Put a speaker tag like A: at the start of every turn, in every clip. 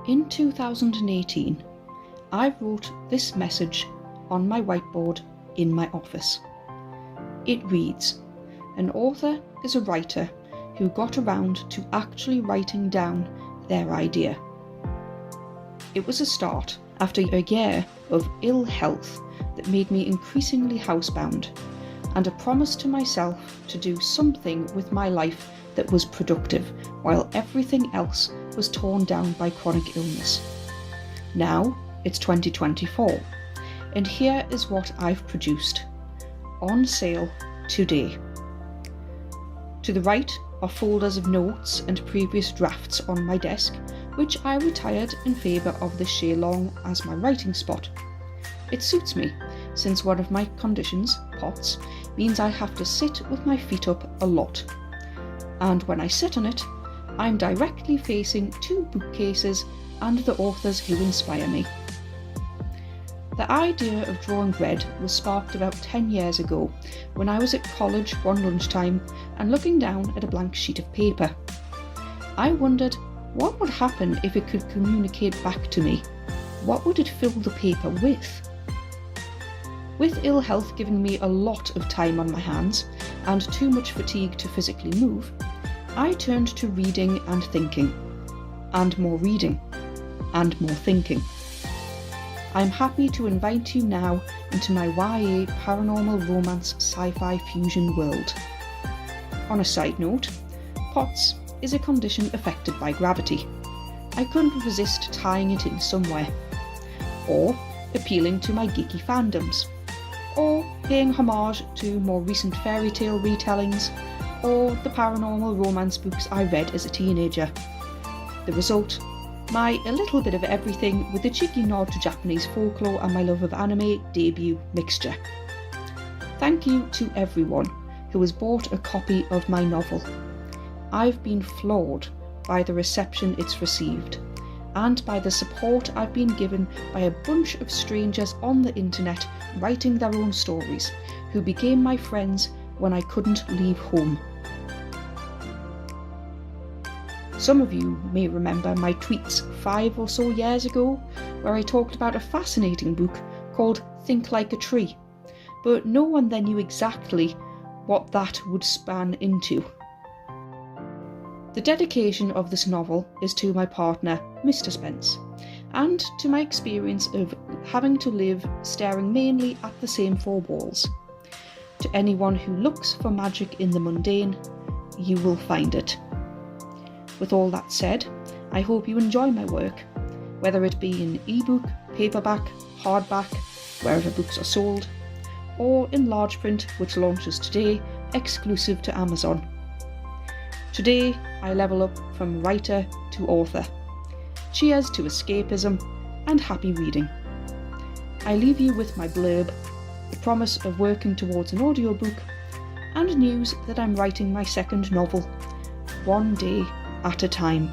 A: In 2018, I wrote this message on my whiteboard in my office. It reads, "An author is a writer who got around to actually writing down their idea." It was a start after a year of ill health that made me increasingly housebound, and a promise to myself to do something with my life that was productive while everything else was torn down by chronic illness. Now it's 2024, and here is what I've produced, on sale today. To the right are folders of notes and previous drafts on my desk, which I retired in favour of the Shalong as my writing spot. It suits me, since one of my conditions, POTS, means I have to sit with my feet up a lot. And when I sit on it, I'm directly facing two bookcases and the authors who inspire me. The idea of drawing red was sparked about 10 years ago when I was at college one lunchtime and looking down at a blank sheet of paper. I wondered what would happen if it could communicate back to me. What would it fill the paper with? With ill health giving me a lot of time on my hands and too much fatigue to physically move, I turned to reading and thinking, and more reading, and more thinking. I'm happy to invite you now into my YA paranormal romance sci-fi fusion world. On a side note, POTS is a condition affected by gravity. I couldn't resist tying it in somewhere, or appealing to my geeky fandoms, or paying homage to more recent fairy tale retellings, or the paranormal romance books I read as a teenager. The result, my A Little Bit of Everything with a cheeky nod to Japanese folklore and my love of anime debut mixture. Thank you to everyone who has bought a copy of my novel. I've been floored by the reception it's received, and by the support I've been given by a bunch of strangers on the internet writing their own stories, who became my friends when I couldn't leave home. Some of you may remember my tweets 5 or so years ago, where I talked about a fascinating book called Think Like a Tree, but no one then knew exactly what that would span into. The dedication of this novel is to my partner, Mr. Spence, and to my experience of having to live staring mainly at the same four walls. To anyone who looks for magic in the mundane, you will find it. With all that said, I hope you enjoy my work, whether it be in ebook, paperback, hardback, wherever books are sold, or in large print, which launches today, exclusive to Amazon. Today, I level up from writer to author. Cheers to escapism and happy reading. I leave you with my blurb, the promise of working towards an audiobook, and news that I'm writing my second novel, one day at a time.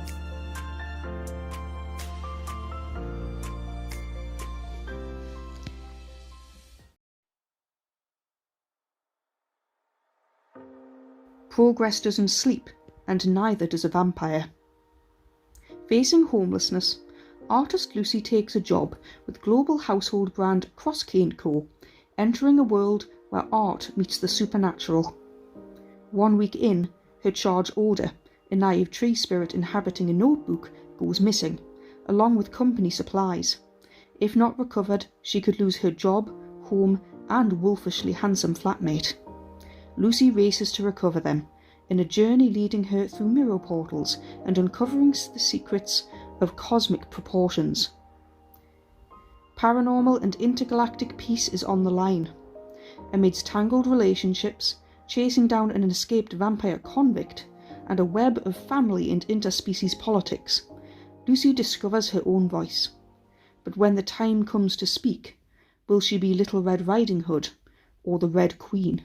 A: Progress doesn't sleep, and neither does a vampire. Facing homelessness, artist Lucy takes a job with global household brand Cross Co, entering a world where art meets the supernatural. 1 week in, her charge order, a naive tree spirit inhabiting a notebook, goes missing, along with company supplies. If not recovered, she could lose her job, home, and wolfishly handsome flatmate. Lucy races to recover them, in a journey leading her through mirror portals and uncovering the secrets of cosmic proportions. Paranormal and intergalactic peace is on the line. Amidst tangled relationships, chasing down an escaped vampire convict, and a web of family and interspecies politics, Lucy discovers her own voice. But when the time comes to speak, will she be Little Red Riding Hood or the Red Queen?